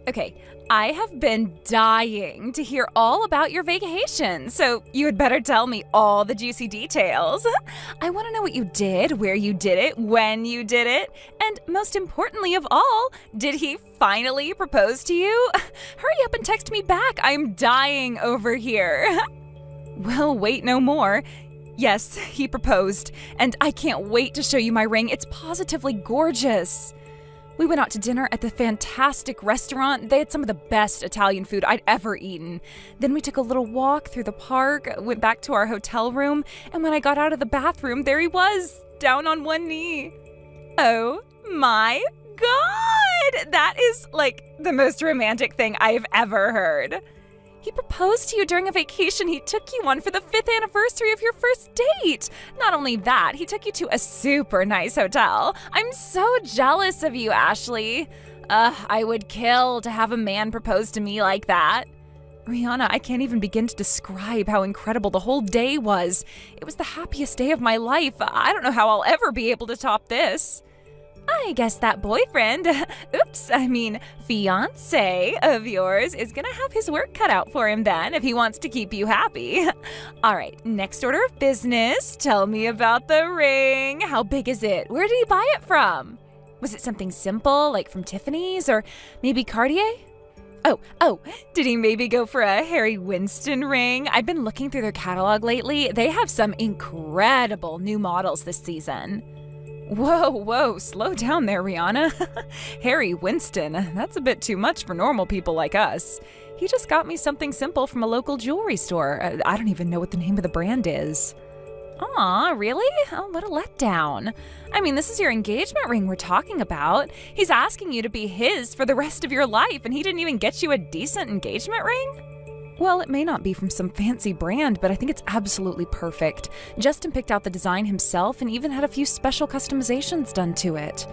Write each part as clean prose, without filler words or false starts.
Okay, I have been dying to hear all about your vacation, so you had better tell me all the juicy details. I want to know what you did, where you did it, when you did it, and most importantly of all, did he finally propose to you? Hurry up and text me back. I'm dying over here. Well, wait no more. Yes, he proposed, and I can't wait to show you my ring. It's positively gorgeous. We went out to dinner at the fantastic restaurant. They had some of the best Italian food I'd ever eaten. Then we took a little walk through the park, went back to our hotel room, and when I got out of the bathroom, there he was, down on one knee. Oh my God! That is like the most romantic thing I've ever heard. He proposed to you during a vacation he took you on for the 5th anniversary of your first date. Not only that, he took you to a super nice hotel. I'm so jealous of you, Ashley. I would kill to have a man propose to me like that. Rihanna, I can't even begin to describe how incredible the whole day was. It was the happiest day of my life. I don't know how I'll ever be able to top this. I guess that boyfriend, fiance of yours is gonna have his work cut out for him then if he wants to keep you happy. All right, next order of business. Tell me about the ring. How big is it? Where did he buy it from? Was it something simple, like from Tiffany's or maybe Cartier? Oh, did he maybe go for a Harry Winston ring? I've been looking through their catalog lately. They have some incredible new models this season. Whoa, slow down there, Rihanna. Harry Winston, that's a bit too much for normal people like us. He just got me something simple from a local jewelry store. I don't even know what the name of the brand is. Aw, really? Oh, what a letdown. I mean, this is your engagement ring we're talking about. He's asking you to be his for the rest of your life, and he didn't even get you a decent engagement ring? Well, it may not be from some fancy brand, but I think it's absolutely perfect. Justin picked out the design himself and even had a few special customizations done to it.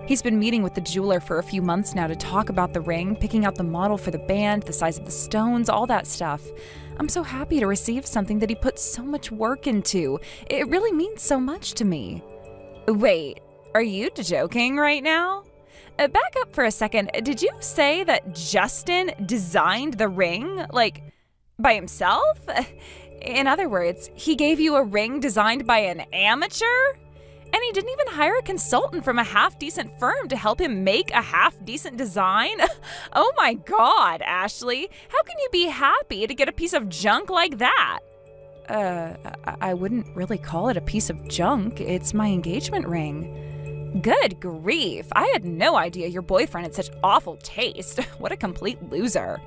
He's been meeting with the jeweler for a few months now to talk about the ring, picking out the model for the band, the size of the stones, all that stuff. I'm so happy to receive something that he put so much work into. It really means so much to me. Wait, are you joking right now? Back up for a second. Did you say that Justin designed the ring, like, by himself? In other words, he gave you a ring designed by an amateur? And he didn't even hire a consultant from a half-decent firm to help him make a half-decent design? Oh my God, Ashley. How can you be happy to get a piece of junk like that? I wouldn't really call it a piece of junk. It's my engagement ring. Good grief, I had no idea your boyfriend had such awful taste. What a complete loser.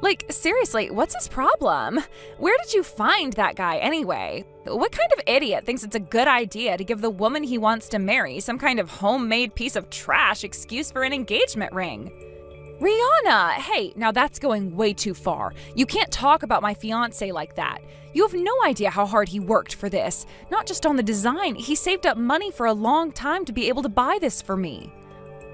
Like, seriously, what's his problem? Where did you find that guy anyway? What kind of idiot thinks it's a good idea to give the woman he wants to marry some kind of homemade piece of trash excuse for an engagement ring? Rihanna, hey, now that's going way too far. You can't talk about my fiancé like that. You have no idea how hard he worked for this. Not just on the design, he saved up money for a long time to be able to buy this for me.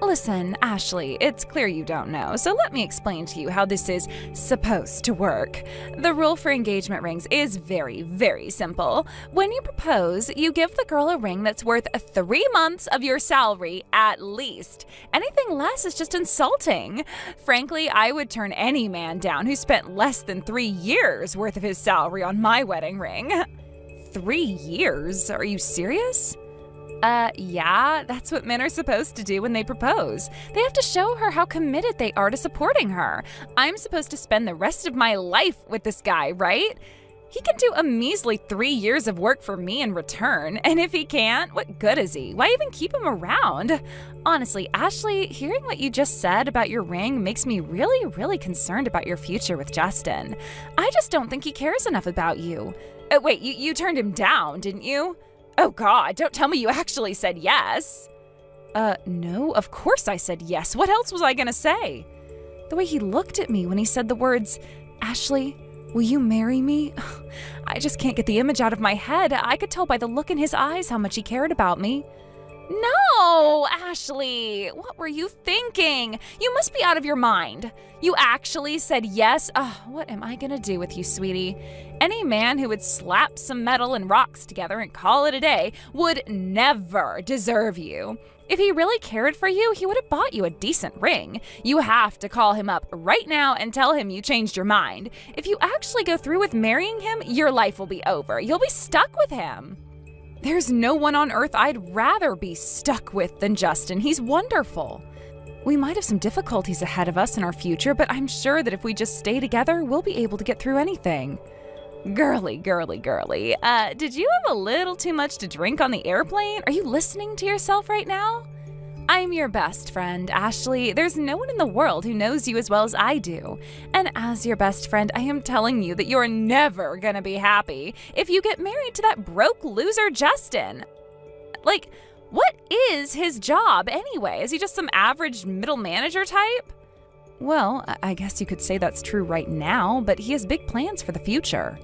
Listen, Ashley, it's clear you don't know, so let me explain to you how this is supposed to work. The rule for engagement rings is very, very simple. When you propose, you give the girl a ring that's worth 3 months of your salary at least. Anything less is just insulting. Frankly, I would turn any man down who spent less than 3 years worth of his salary on my wedding ring. 3 years? Are you serious? Yeah, that's what men are supposed to do when they propose. They have to show her how committed they are to supporting her. I'm supposed to spend the rest of my life with this guy, right? He can do a measly 3 years of work for me in return, and if he can't, what good is he? Why even keep him around? Honestly, Ashley, hearing what you just said about your ring makes me really, really concerned about your future with Justin. I just don't think he cares enough about you. Wait, you turned him down, didn't you? Oh God, don't tell me you actually said yes. No, of course I said yes. What else was I gonna say? The way he looked at me when he said the words, Ashley, will you marry me? I just can't get the image out of my head. I could tell by the look in his eyes how much he cared about me. No, Ashley, what were you thinking? You must be out of your mind. You actually said yes? What am I gonna do with you, sweetie? Any man who would slap some metal and rocks together and call it a day would never deserve you. If he really cared for you, he would have bought you a decent ring. You have to call him up right now and tell him you changed your mind. If you actually go through with marrying him, your life will be over. You'll be stuck with him. There's no one on earth I'd rather be stuck with than Justin. He's wonderful. We might have some difficulties ahead of us in our future, but I'm sure that if we just stay together, we'll be able to get through anything. Girly, girly, girly. Did you have a little too much to drink on the airplane? Are you listening to yourself right now? I'm your best friend, Ashley. There's no one in the world who knows you as well as I do. And as your best friend, I am telling you that you're never gonna be happy if you get married to that broke loser Justin. Like, what is his job anyway? Is he just some average middle manager type? Well, I guess you could say that's true right now, but he has big plans for the future.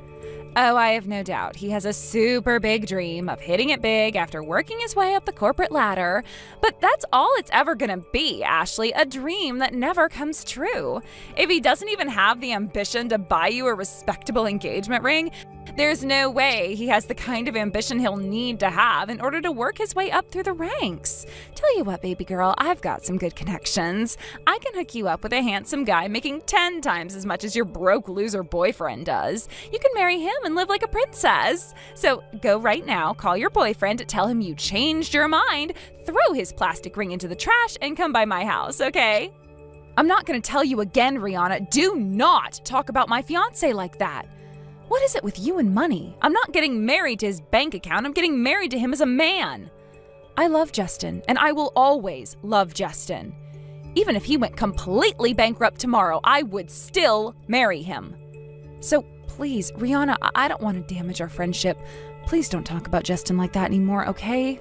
Oh, I have no doubt. He has a super big dream of hitting it big after working his way up the corporate ladder. But that's all it's ever gonna be, Ashley, a dream that never comes true. If he doesn't even have the ambition to buy you a respectable engagement ring, there's no way he has the kind of ambition he'll need to have in order to work his way up through the ranks. Tell you what, baby girl, I've got some good connections. I can hook you up with a handsome guy making 10 times as much as your broke loser boyfriend does. You can marry him and live like a princess. So go right now, call your boyfriend, tell him you changed your mind, throw his plastic ring into the trash, and come by my house, okay? I'm not gonna tell you again, Rihanna, do not talk about my fiancé like that. What is it with you and money? I'm not getting married to his bank account. I'm getting married to him as a man. I love Justin, and I will always love Justin. Even if he went completely bankrupt tomorrow, I would still marry him. So please, Rihanna, I don't want to damage our friendship. Please don't talk about Justin like that anymore, okay?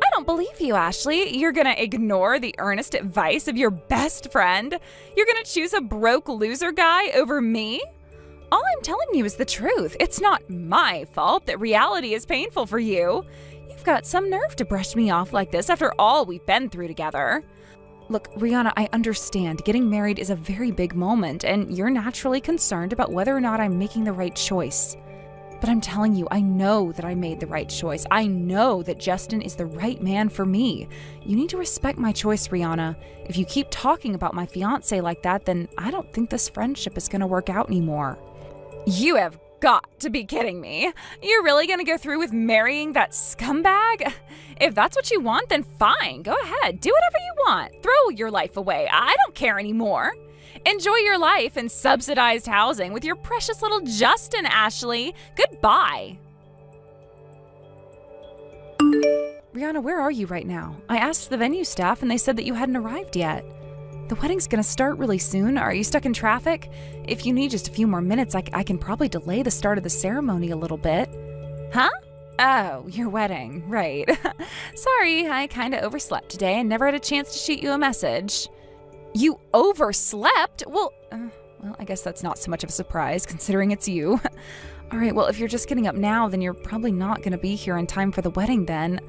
I don't believe you, Ashley. You're gonna ignore the earnest advice of your best friend? You're gonna choose a broke loser guy over me? All I'm telling you is the truth. It's not my fault that reality is painful for you. You've got some nerve to brush me off like this after all we've been through together. Look, Rihanna, I understand getting married is a very big moment, and you're naturally concerned about whether or not I'm making the right choice. But I'm telling you, I know that I made the right choice. I know that Justin is the right man for me. You need to respect my choice, Rihanna. If you keep talking about my fiancé like that, then I don't think this friendship is going to work out anymore. You have got to be kidding me. You're really gonna go through with marrying that scumbag? If that's what you want, then fine. Go ahead. Do whatever you want. Throw your life away. I don't care anymore. Enjoy your life in subsidized housing with your precious little Justin, Ashley. Goodbye. Rihanna, where are you right now? I asked the venue staff and they said that you hadn't arrived yet. The wedding's gonna start really soon. Are you stuck in traffic? If you need just a few more minutes, I can probably delay the start of the ceremony a little bit. Huh? Oh, your wedding, right. Sorry, I kinda overslept today and never had a chance to shoot you a message. You overslept? Well, I guess that's not so much of a surprise considering it's you. All right, well, if you're just getting up now, then you're probably not gonna be here in time for the wedding then.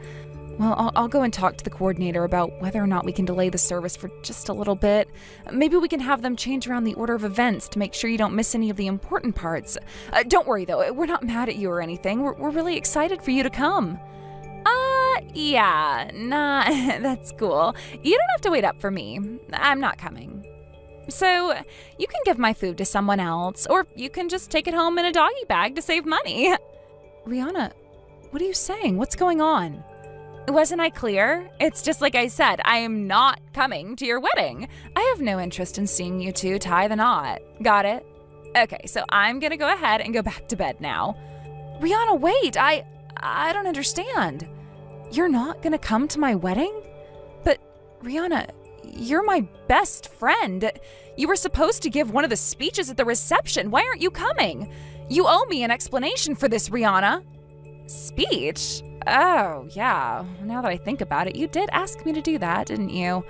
Well, I'll go and talk to the coordinator about whether or not we can delay the service for just a little bit. Maybe we can have them change around the order of events to make sure you don't miss any of the important parts. Don't worry, though. We're not mad at you or anything. We're really excited for you to come. Yeah, nah, that's cool. You don't have to wait up for me. I'm not coming. So, you can give my food to someone else, or you can just take it home in a doggy bag to save money. Rihanna, what are you saying? What's going on? Wasn't I clear? It's just like I said, I am not coming to your wedding. I have no interest in seeing you two tie the knot. Got it? Okay, so I'm gonna go ahead and go back to bed now. Rihanna, wait, I don't understand. You're not gonna come to my wedding? But Rihanna, you're my best friend. You were supposed to give one of the speeches at the reception. Why aren't you coming? You owe me an explanation for this, Rihanna. Speech? Oh, yeah. Now that I think about it, you did ask me to do that, didn't you?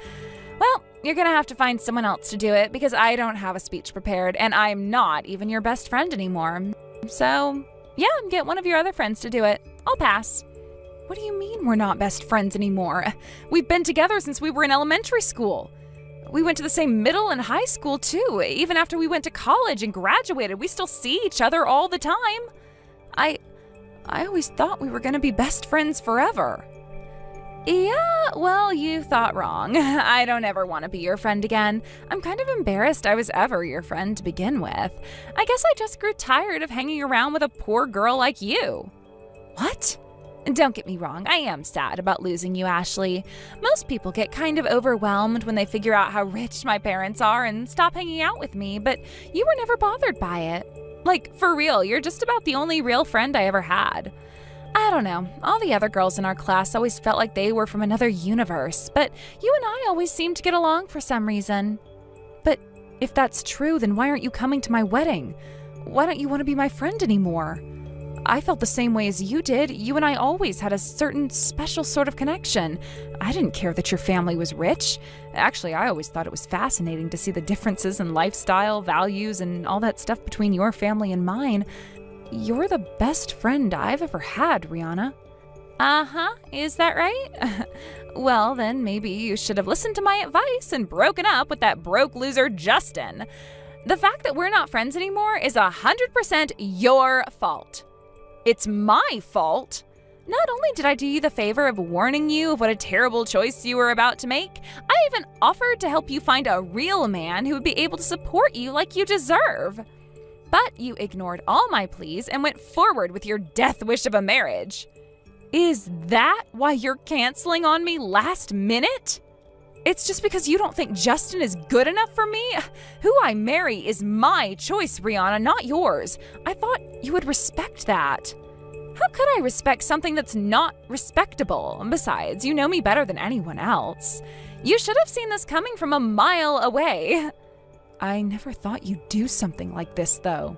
Well, you're gonna have to find someone else to do it because I don't have a speech prepared and I'm not even your best friend anymore. So, yeah, get one of your other friends to do it. I'll pass. What do you mean we're not best friends anymore? We've been together since we were in elementary school. We went to the same middle and high school too. Even after we went to college and graduated, we still see each other all the time. I always thought we were going to be best friends forever. Yeah, well, you thought wrong. I don't ever want to be your friend again. I'm kind of embarrassed I was ever your friend to begin with. I guess I just grew tired of hanging around with a poor girl like you. What? Don't get me wrong, I am sad about losing you, Ashley. Most people get kind of overwhelmed when they figure out how rich my parents are and stop hanging out with me, but you were never bothered by it. Like, for real, you're just about the only real friend I ever had. I don't know, all the other girls in our class always felt like they were from another universe, but you and I always seemed to get along for some reason. But if that's true, then why aren't you coming to my wedding? Why don't you want to be my friend anymore? I felt the same way as you did. You and I always had a certain special sort of connection. I didn't care that your family was rich. Actually, I always thought it was fascinating to see the differences in lifestyle, values, and all that stuff between your family and mine. You're the best friend I've ever had, Rihanna. Uh-huh, is that right? Well, then maybe you should have listened to my advice and broken up with that broke loser Justin. The fact that we're not friends anymore is 100% your fault. It's my fault. Not only did I do you the favor of warning you of what a terrible choice you were about to make, I even offered to help you find a real man who would be able to support you like you deserve. But you ignored all my pleas and went forward with your death wish of a marriage. Is that why you're canceling on me last minute? It's just because you don't think Justin is good enough for me? Who I marry is my choice, Rihanna, not yours. I thought you would respect that. How could I respect something that's not respectable? Besides, you know me better than anyone else. You should have seen this coming from a mile away. I never thought you'd do something like this, though.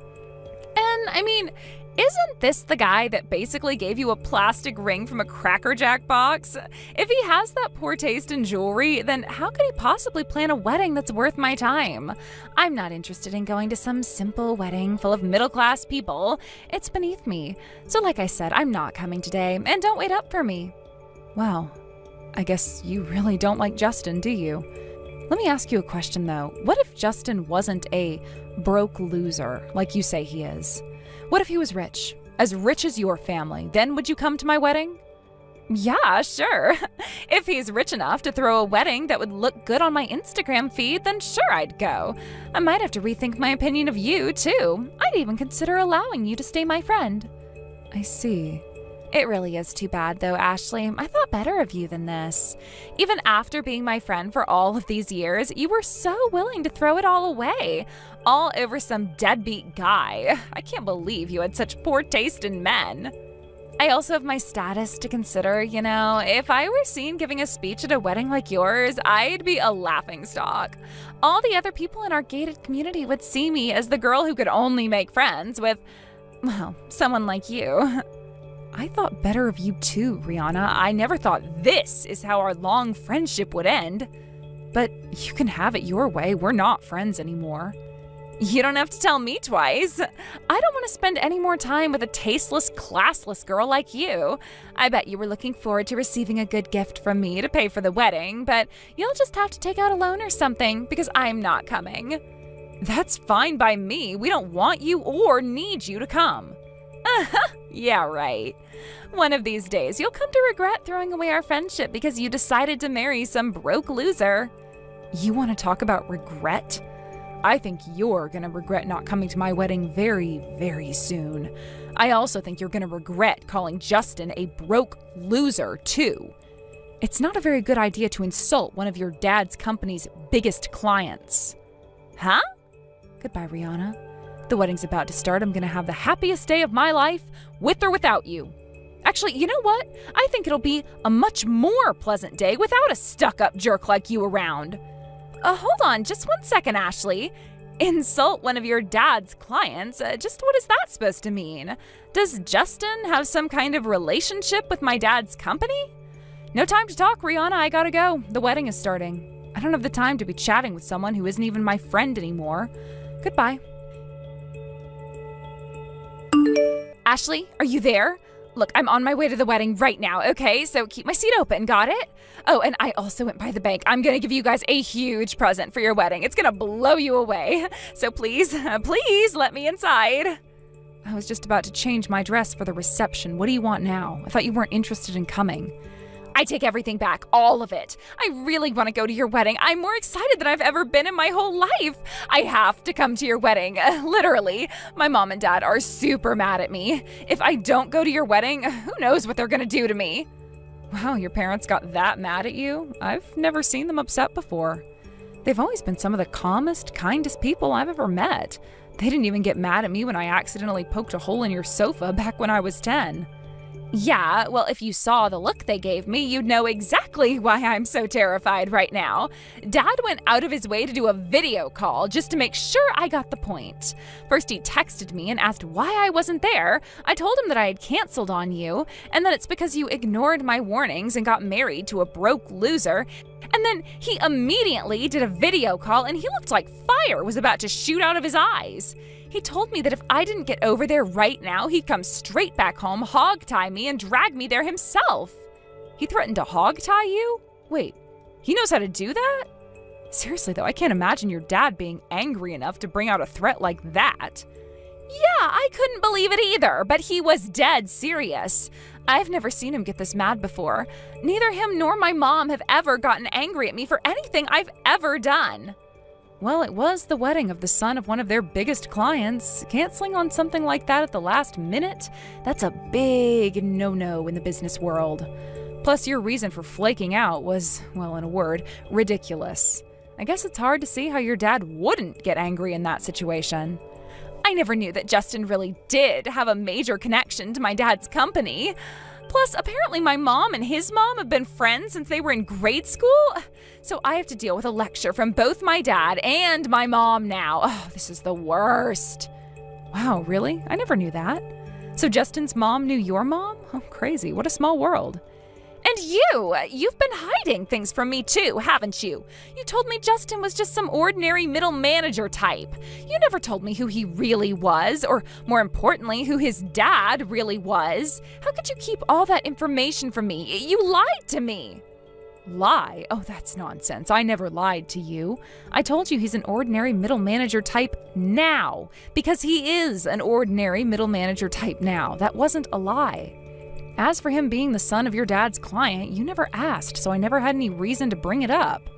And, I mean, isn't this the guy that basically gave you a plastic ring from a Cracker Jack box? If he has that poor taste in jewelry, then how could he possibly plan a wedding that's worth my time? I'm not interested in going to some simple wedding full of middle-class people. It's beneath me. So like I said, I'm not coming today, and don't wait up for me. Wow, I guess you really don't like Justin, do you? Let me ask you a question, though. What if Justin wasn't a broke loser, like you say he is? What if he was rich as your family? Then would you come to my wedding? Yeah, sure. If he's rich enough to throw a wedding that would look good on my Instagram feed, then sure, I'd go. I might have to rethink my opinion of you, too. I'd even consider allowing you to stay my friend. I see. It really is too bad, though, Ashley. I thought better of you than this. Even after being my friend for all of these years, you were so willing to throw it all away, all over some deadbeat guy. I can't believe you had such poor taste in men. I also have my status to consider, you know. If I were seen giving a speech at a wedding like yours, I'd be a laughingstock. All the other people in our gated community would see me as the girl who could only make friends with, well, someone like you. I thought better of you too, Rihanna. I never thought this is how our long friendship would end. But you can have it your way. We're not friends anymore. You don't have to tell me twice. I don't want to spend any more time with a tasteless, classless girl like you. I bet you were looking forward to receiving a good gift from me to pay for the wedding, but you'll just have to take out a loan or something because I'm not coming. That's fine by me. We don't want you or need you to come. Yeah, right. One of these days, you'll come to regret throwing away our friendship because you decided to marry some broke loser. You want to talk about regret? I think you're going to regret not coming to my wedding very, very soon. I also think you're going to regret calling Justin a broke loser, too. It's not a very good idea to insult one of your dad's company's biggest clients. Huh? Goodbye, Rihanna. The wedding's about to start. I'm going to have the happiest day of my life, with or without you. Actually, you know what? I think it'll be a much more pleasant day without a stuck-up jerk like you around. Hold on, just one second, Ashley. Insult one of your dad's clients? Just what is that supposed to mean? Does Justin have some kind of relationship with my dad's company? No time to talk, Rihanna. I gotta go. The wedding is starting. I don't have the time to be chatting with someone who isn't even my friend anymore. Goodbye. Ashley, are you there? Look, I'm on my way to the wedding right now, okay? So keep my seat open, got it? Oh, and I also went by the bank. I'm gonna give you guys a huge present for your wedding. It's gonna blow you away. So please let me inside. I was just about to change my dress for the reception. What do you want now? I thought you weren't interested in coming. I take everything back, all of it. I really want to go to your wedding. I'm more excited than I've ever been in my whole life. I have to come to your wedding, literally. My mom and dad are super mad at me. If I don't go to your wedding, who knows what they're gonna do to me? Wow, your parents got that mad at you? I've never seen them upset before. They've always been some of the calmest, kindest people I've ever met. They didn't even get mad at me when I accidentally poked a hole in your sofa back when I was 10. Yeah, well, if you saw the look they gave me, you'd know exactly why I'm so terrified right now. Dad went out of his way to do a video call just to make sure I got the point. First, he texted me and asked why I wasn't there. I told him that I had canceled on you, and that it's because you ignored my warnings and got married to a broke loser. And then he immediately did a video call, and he looked like fire was about to shoot out of his eyes. He told me that if I didn't get over there right now, he'd come straight back home, hog-tie me, and drag me there himself. He threatened to hog-tie you? Wait, he knows how to do that? Seriously though, I can't imagine your dad being angry enough to bring out a threat like that. Yeah, I couldn't believe it either, but he was dead serious. I've never seen him get this mad before. Neither him nor my mom have ever gotten angry at me for anything I've ever done. Well, it was the wedding of the son of one of their biggest clients. Canceling on something like that at the last minute? That's a big no-no in the business world. Plus, your reason for flaking out was, well, in a word, ridiculous. I guess it's hard to see how your dad wouldn't get angry in that situation. I never knew that Justin really did have a major connection to my dad's company. Plus, apparently my mom and his mom have been friends since they were in grade school. So I have to deal with a lecture from both my dad and my mom now. Oh, this is the worst. Wow, really? I never knew that. So Justin's mom knew your mom? Oh, crazy. What a small world. And you've been hiding things from me too, haven't you? You told me Justin was just some ordinary middle manager type. You never told me who he really was, or more importantly, who his dad really was. How could you keep all that information from me? You lied to me. Lie? Oh, that's nonsense. I never lied to you. I told you he's an ordinary middle manager type now, because he is an ordinary middle manager type now. That wasn't a lie. As for him being the son of your dad's client, you never asked, so I never had any reason to bring it up.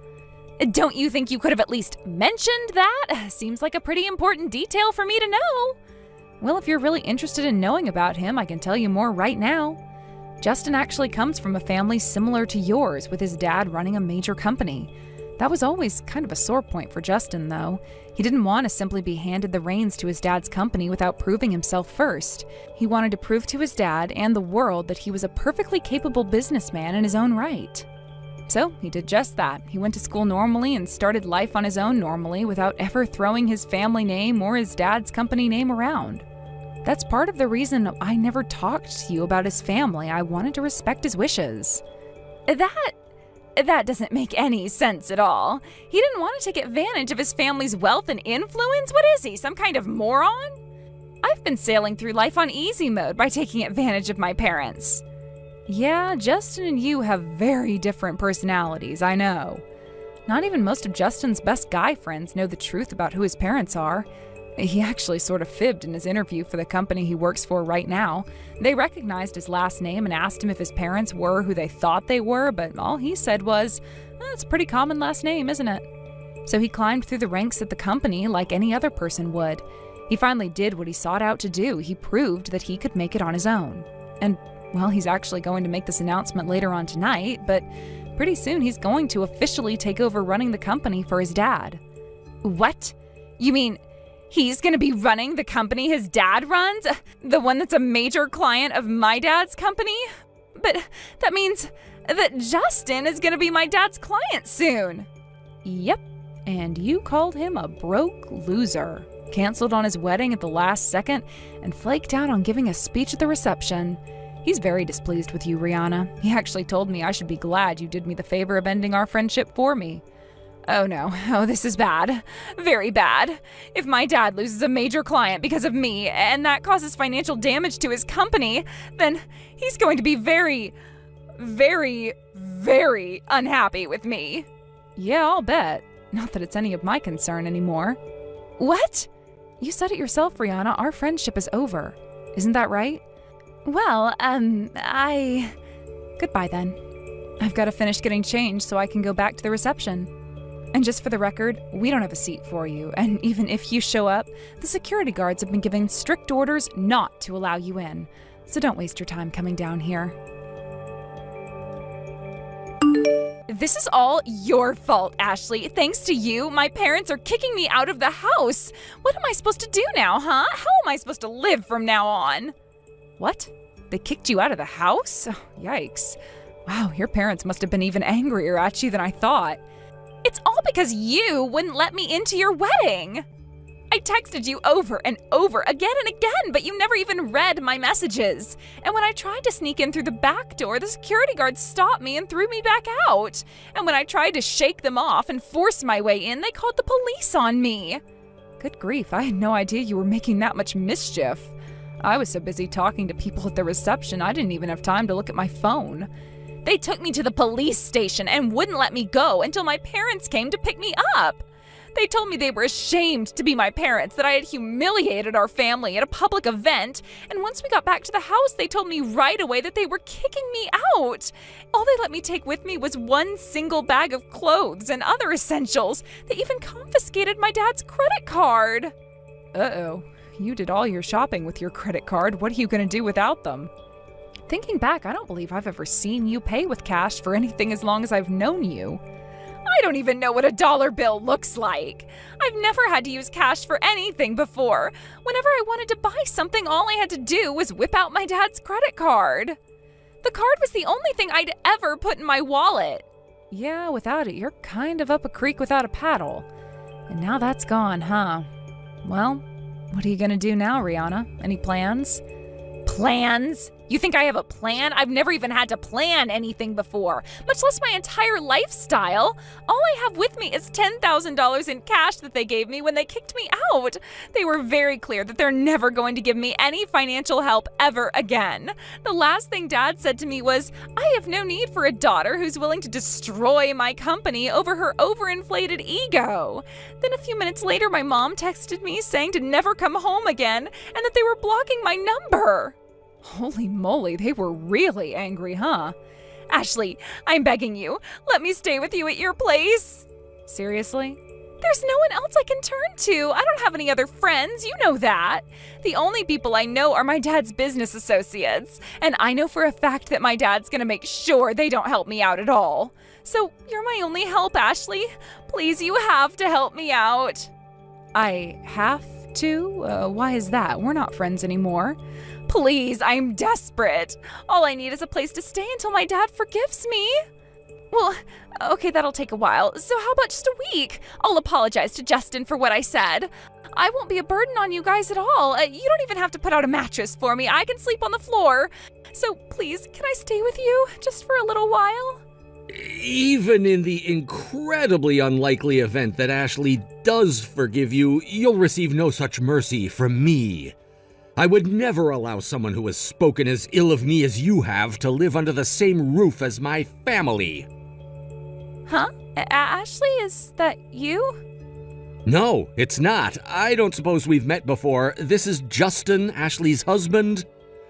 Don't you think you could have at least mentioned that? Seems like a pretty important detail for me to know. Well, if you're really interested in knowing about him, I can tell you more right now. Justin actually comes from a family similar to yours, with his dad running a major company. That was always kind of a sore point for Justin, though. He didn't want to simply be handed the reins to his dad's company without proving himself first. He wanted to prove to his dad and the world that he was a perfectly capable businessman in his own right. So he did just that. He went to school normally and started life on his own normally without ever throwing his family name or his dad's company name around. That's part of the reason I never talked to you about his family. I wanted to respect his wishes. That doesn't make any sense at all. He didn't want to take advantage of his family's wealth and influence? What is he, some kind of moron? I've been sailing through life on easy mode by taking advantage of my parents. Yeah, Justin and you have very different personalities, I know. Not even most of Justin's best guy friends know the truth about who his parents are. He actually sort of fibbed in his interview for the company he works for right now. They recognized his last name and asked him if his parents were who they thought they were, but all he said was, "It's a pretty common last name, isn't it?" So he climbed through the ranks at the company like any other person would. He finally did what he sought out to do. He proved that he could make it on his own. And, well, he's actually going to make this announcement later on tonight, but pretty soon he's going to officially take over running the company for his dad. What? You mean he's going to be running the company his dad runs? The one that's a major client of my dad's company? But that means that Justin is going to be my dad's client soon. Yep, and you called him a broke loser. Canceled on his wedding at the last second and flaked out on giving a speech at the reception. He's very displeased with you, Rihanna. He actually told me I should be glad you did me the favor of ending our friendship for me. Oh no, this is bad. Very bad. If my dad loses a major client because of me, and that causes financial damage to his company, then he's going to be very, very, very unhappy with me. Yeah, I'll bet. Not that it's any of my concern anymore. What? You said it yourself, Rihanna. Our friendship is over. Isn't that right? Well, Goodbye then. I've got to finish getting changed so I can go back to the reception. And just for the record, we don't have a seat for you, and even if you show up, the security guards have been given strict orders not to allow you in. So don't waste your time coming down here. This is all your fault, Ashley. Thanks to you, my parents are kicking me out of the house. What am I supposed to do now, huh? How am I supposed to live from now on? What? They kicked you out of the house? Oh, yikes. Wow, your parents must have been even angrier at you than I thought. It's all because you wouldn't let me into your wedding. I texted you over and over again and again, but you never even read my messages. And when I tried to sneak in through the back door, the security guards stopped me and threw me back out. And when I tried to shake them off and force my way in, they called the police on me. Good grief, I had no idea you were making that much mischief. I was so busy talking to people at the reception, I didn't even have time to look at my phone. They took me to the police station and wouldn't let me go until my parents came to pick me up. They told me they were ashamed to be my parents, that I had humiliated our family at a public event, and once we got back to the house, they told me right away that they were kicking me out. All they let me take with me was one single bag of clothes and other essentials. They even confiscated my dad's credit card. Uh-oh, you did all your shopping with your credit card. What are you going to do without them? Thinking back, I don't believe I've ever seen you pay with cash for anything as long as I've known you. I don't even know what a dollar bill looks like. I've never had to use cash for anything before. Whenever I wanted to buy something, all I had to do was whip out my dad's credit card. The card was the only thing I'd ever put in my wallet. Yeah, without it, you're kind of up a creek without a paddle. And now that's gone, huh? Well, what are you gonna do now, Rihanna? Any plans? Plans? You think I have a plan? I've never even had to plan anything before, much less my entire lifestyle. All I have with me is $10,000 in cash that they gave me when they kicked me out. They were very clear that they're never going to give me any financial help ever again. The last thing Dad said to me was, I have no need for a daughter who's willing to destroy my company over her overinflated ego. Then a few minutes later, my mom texted me saying to never come home again and that they were blocking my number. Holy moly, they were really angry, huh? Ashley, I'm begging you, let me stay with you at your place. Seriously? There's no one else I can turn to. I don't have any other friends, you know that. The only people I know are my dad's business associates, and I know for a fact that my dad's gonna make sure they don't help me out at all. So you're my only help, Ashley. Please, you have to help me out. I have to? Why is that? We're not friends anymore. Please, I'm desperate. All I need is a place to stay until my dad forgives me. Well, okay, that'll take a while. So how about just a week? I'll apologize to Justin for what I said. I won't be a burden on you guys at all. You don't even have to put out a mattress for me. I can sleep on the floor. So please, can I stay with you just for a little while? Even in the incredibly unlikely event that Ashley does forgive you, you'll receive no such mercy from me. I would never allow someone who has spoken as ill of me as you have to live under the same roof as my family. Huh? Ashley, is that you? No, it's not. I don't suppose we've met before. This is Justin, Ashley's husband.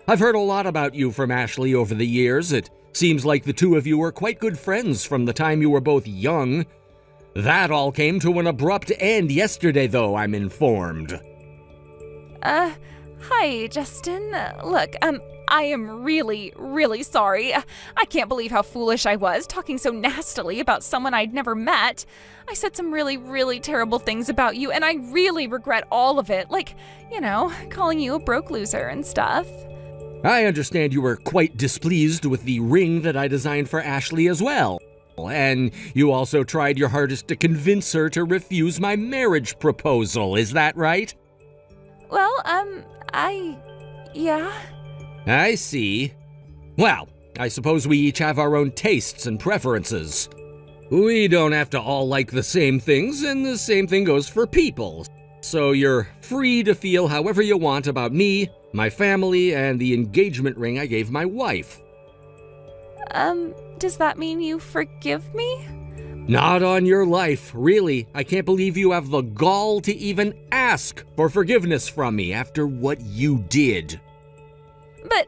I've heard a lot about you from Ashley over the years. It seems like the two of you were quite good friends from the time you were both young. That all came to an abrupt end yesterday, though, I'm informed. Hi, Justin. Look, I am really, really sorry. I can't believe how foolish I was, talking so nastily about someone I'd never met. I said some really, really terrible things about you, and I really regret all of it. Like, calling you a broke loser and stuff. I understand you were quite displeased with the ring that I designed for Ashley as well. And you also tried your hardest to convince her to refuse my marriage proposal, is that right? Well, yeah. I see. Well, I suppose we each have our own tastes and preferences. We don't have to all like the same things, and the same thing goes for people. So you're free to feel however you want about me, my family, and the engagement ring I gave my wife. Does that mean you forgive me? Not on your life, really. I can't believe you have the gall to even ask for forgiveness from me after what you did. But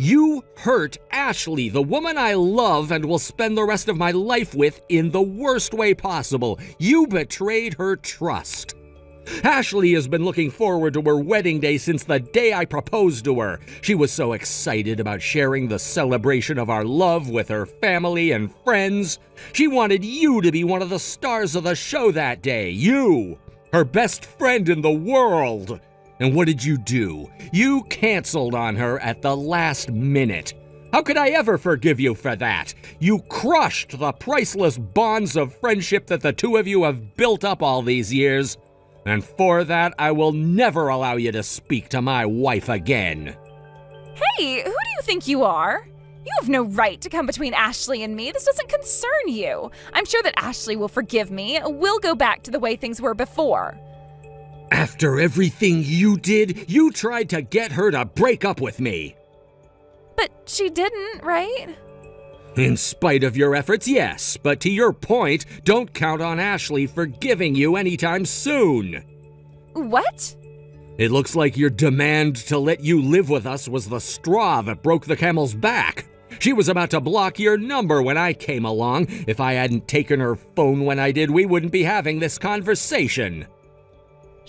You hurt Ashley, the woman I love and will spend the rest of my life with, in the worst way possible. You betrayed her trust. Ashley has been looking forward to her wedding day since the day I proposed to her. She was so excited about sharing the celebration of our love with her family and friends. She wanted you to be one of the stars of the show that day. You, her best friend in the world. And what did you do? You canceled on her at the last minute. How could I ever forgive you for that? You crushed the priceless bonds of friendship that the two of you have built up all these years. And for that, I will never allow you to speak to my wife again. Hey, who do you think you are? You have no right to come between Ashley and me. This doesn't concern you. I'm sure that Ashley will forgive me. We'll go back to the way things were before. After everything you did, you tried to get her to break up with me. But she didn't, right? In spite of your efforts, yes, but to your point, don't count on Ashley forgiving you anytime soon. What? It looks like your demand to let you live with us was the straw that broke the camel's back. She was about to block your number when I came along. If I hadn't taken her phone when I did, we wouldn't be having this conversation.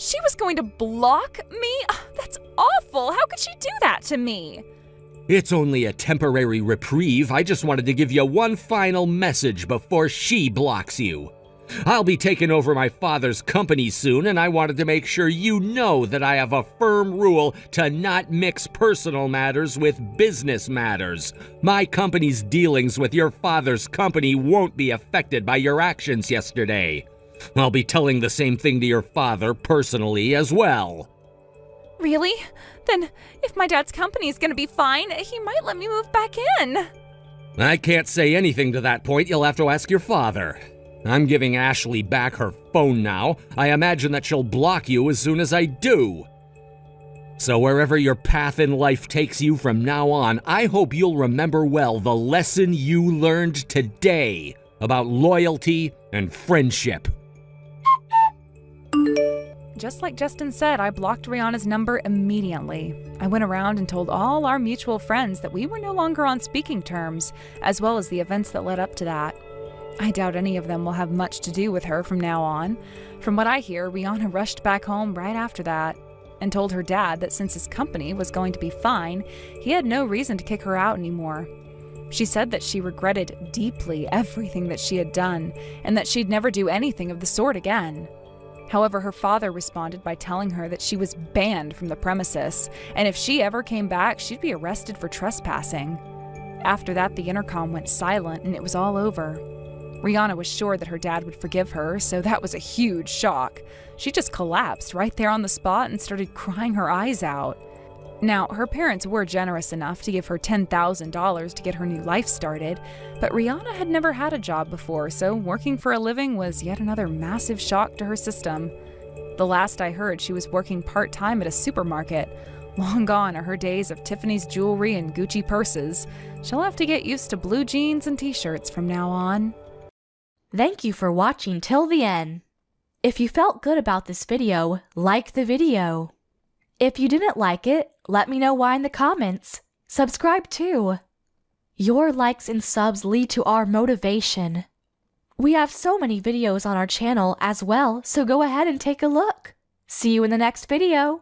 She was going to block me? That's awful. How could she do that to me? It's only a temporary reprieve. I just wanted to give you one final message before she blocks you. I'll be taking over my father's company soon, and I wanted to make sure you know that I have a firm rule to not mix personal matters with business matters. My company's dealings with your father's company won't be affected by your actions yesterday. I'll be telling the same thing to your father personally as well. Really? Then, if my dad's company is going to be fine, he might let me move back in. I can't say anything to that point. You'll have to ask your father. I'm giving Ashley back her phone now. I imagine that she'll block you as soon as I do. So wherever your path in life takes you from now on, I hope you'll remember well the lesson you learned today about loyalty and friendship. Just like Justin said, I blocked Rihanna's number immediately. I went around and told all our mutual friends that we were no longer on speaking terms, as well as the events that led up to that. I doubt any of them will have much to do with her from now on. From what I hear, Rihanna rushed back home right after that and told her dad that since his company was going to be fine, he had no reason to kick her out anymore. She said that she regretted deeply everything that she had done and that she'd never do anything of the sort again. However, her father responded by telling her that she was banned from the premises, and if she ever came back, she'd be arrested for trespassing. After that, the intercom went silent and it was all over. Rihanna was sure that her dad would forgive her, so that was a huge shock. She just collapsed right there on the spot and started crying her eyes out. Now, her parents were generous enough to give her $10,000 to get her new life started, but Rihanna had never had a job before, so working for a living was yet another massive shock to her system. The last I heard, she was working part-time at a supermarket. Long gone are her days of Tiffany's jewelry and Gucci purses. She'll have to get used to blue jeans and t-shirts from now on. Thank you for watching till the end. If you felt good about this video, like the video. If you didn't like it, let me know why in the comments. Subscribe too. Your likes and subs lead to our motivation. We have so many videos on our channel as well, so go ahead and take a look. See you in the next video.